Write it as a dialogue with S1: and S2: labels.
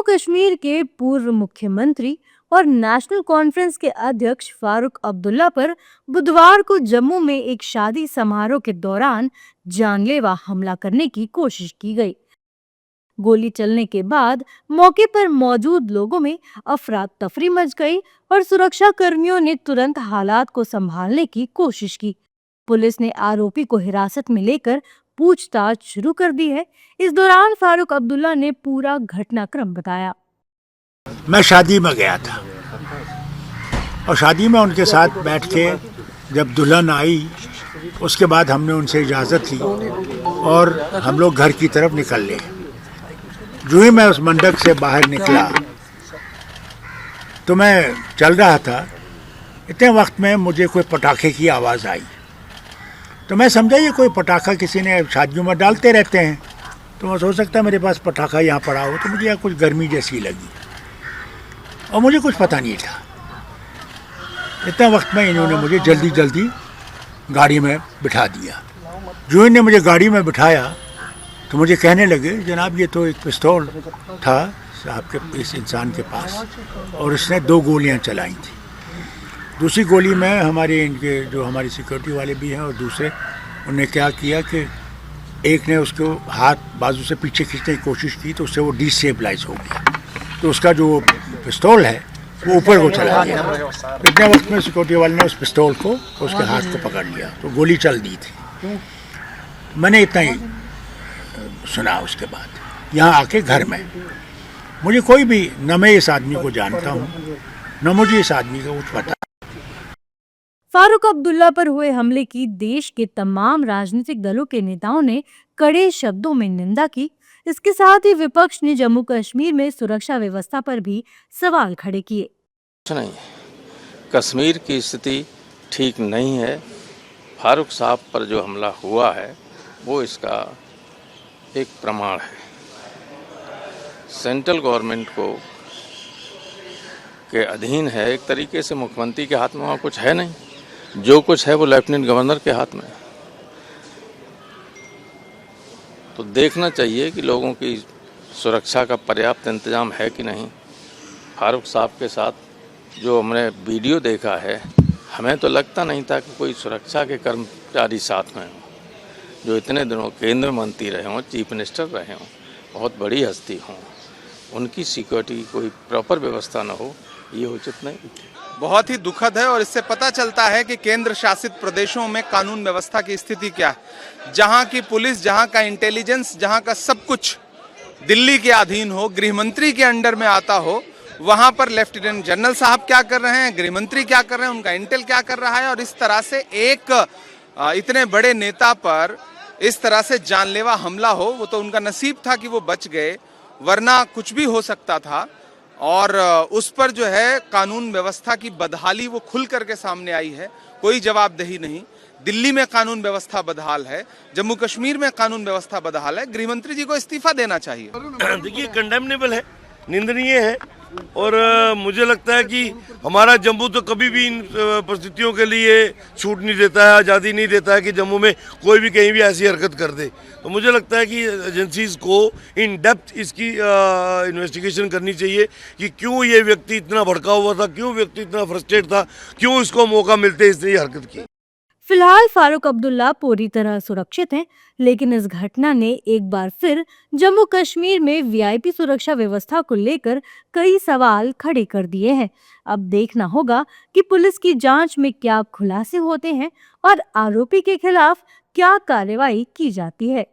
S1: कश्मीर के पूर्व मुख्यमंत्री और नेशनल कॉन्फ्रेंस के अध्यक्ष फारूक अब्दुल्ला पर बुधवार को जम्मू में एक शादी समारोह के दौरान जानलेवा हमला करने की कोशिश की गई। गोली चलने के बाद मौके पर मौजूद लोगों में अफरा तफरी मच गई और सुरक्षा कर्मियों ने तुरंत हालात को संभालने की कोशिश की। पुलिस ने आरोपी को हिरासत में लेकर पूछताछ शुरू कर दी है। इस दौरान फारूक अब्दुल्ला ने पूरा घटनाक्रम बताया।
S2: मैं शादी में गया था और शादी में उनके साथ बैठ के जब दुल्हन आई उसके बाद हमने उनसे इजाज़त ली और हम लोग घर की तरफ निकल लिए। जो ही मैं उस मंडप से बाहर निकला तो मैं चल रहा था, इतने वक्त में मुझे कोई पटाखे की आवाज़ आई तो मैं समझा ये कोई पटाखा किसी ने शादियों में डालते रहते हैं, तो मैं सोच सकता मेरे पास पटाखा यहाँ पड़ा हो, तो मुझे यहाँ कुछ गर्मी जैसी लगी और मुझे कुछ पता नहीं था। इतने वक्त में इन्होंने मुझे जल्दी जल्दी गाड़ी में बिठा दिया। जो इन्होंने मुझे गाड़ी में बिठाया तो मुझे कहने लगे, जनाब ये तो एक पिस्तौल था साहब के इस इंसान के पास और इसने 2 गोलियां चलाई थी। दूसरी गोली में हमारे इनके जो हमारी सिक्योरिटी वाले भी हैं और दूसरे, उन्होंने क्या किया कि एक ने उसको हाथ बाजू से पीछे खींचने की कोशिश की तो उससे वो डिस्टेबलाइज हो गया, तो उसका जो पिस्तौल है वो ऊपर को चला गया। इतने वक्त में सिक्योरिटी वाले ने उस पिस्तौल को उसके हाथ को पकड़ लिया तो गोली चल दी थी। मैंने इतना ही सुना। उसके बाद यहाँ आके घर में मुझे कोई भी, न मैं इस आदमी को जानता हूँ न मुझे इस आदमी का कुछ पता।
S1: फारूक अब्दुल्ला पर हुए हमले की देश के तमाम राजनीतिक दलों के नेताओं ने कड़े शब्दों में निंदा की। इसके साथ ही विपक्ष ने जम्मू कश्मीर में सुरक्षा व्यवस्था पर भी सवाल खड़े किए।
S3: कुछ नहीं, कश्मीर की स्थिति ठीक नहीं है। फारूक साहब पर जो हमला हुआ है वो इसका एक प्रमाण है। सेंट्रल गवर्नमेंट को के अधीन है, एक तरीके से मुख्यमंत्री के हाथ में वहाँ कुछ है नहीं, जो कुछ है वो लेफ्टिनेंट गवर्नर के हाथ में। तो देखना चाहिए कि लोगों की सुरक्षा का पर्याप्त इंतजाम है कि नहीं। फारूक साहब के साथ जो हमने वीडियो देखा है, हमें तो लगता नहीं था कि कोई सुरक्षा के कर्मचारी साथ में हों, जो इतने दिनों केंद्र मंत्री रहे हों, चीफ मिनिस्टर रहे हों, बहुत बड़ी हस्ती हों, उनकी सिक्योरिटी कोई प्रॉपर व्यवस्था न हो, ये उचित नहीं।
S4: बहुत ही दुखद है और इससे पता चलता है कि केंद्र शासित प्रदेशों में कानून व्यवस्था की स्थिति क्या है। जहां की पुलिस, जहां का इंटेलिजेंस, जहां का सब कुछ दिल्ली के अधीन हो, गृह मंत्री के अंडर में आता हो, वहां पर लेफ्टिनेंट जनरल साहब क्या कर रहे हैं, गृह मंत्री क्या कर रहे हैं, उनका इंटेल क्या कर रहा है, और इस तरह से एक इतने बड़े नेता पर इस तरह से जानलेवा हमला हो, वो तो उनका नसीब था कि वो बच गए, वरना कुछ भी हो सकता था। और उस पर जो है कानून व्यवस्था की बदहाली वो खुल करके सामने आई है, कोई जवाबदेही नहीं। दिल्ली में कानून व्यवस्था बदहाल है, जम्मू कश्मीर में कानून व्यवस्था बदहाल है। गृह मंत्री जी को इस्तीफा देना चाहिए।
S5: देखिए, कंडेमनेबल है, निंदनीय है और मुझे लगता है कि हमारा जम्मू तो कभी भी इन परिस्थितियों के लिए छूट नहीं देता है, आज़ादी नहीं देता है कि जम्मू में कोई भी कहीं भी ऐसी हरकत कर दे। तो मुझे लगता है कि एजेंसीज को इन डेप्थ इसकी इन्वेस्टिगेशन करनी चाहिए कि क्यों ये व्यक्ति इतना भड़का हुआ था, क्यों व्यक्ति इतना फ्रस्ट्रेट था, क्यों इसको मौका मिलते इसने ये हरकत की।
S1: फिलहाल फारूक अब्दुल्ला पूरी तरह सुरक्षित हैं, लेकिन इस घटना ने एक बार फिर जम्मू कश्मीर में वीआईपी सुरक्षा व्यवस्था को लेकर कई सवाल खड़े कर दिए हैं। अब देखना होगा कि पुलिस की जांच में क्या खुलासे होते हैं और आरोपी के खिलाफ क्या कार्रवाई की जाती है।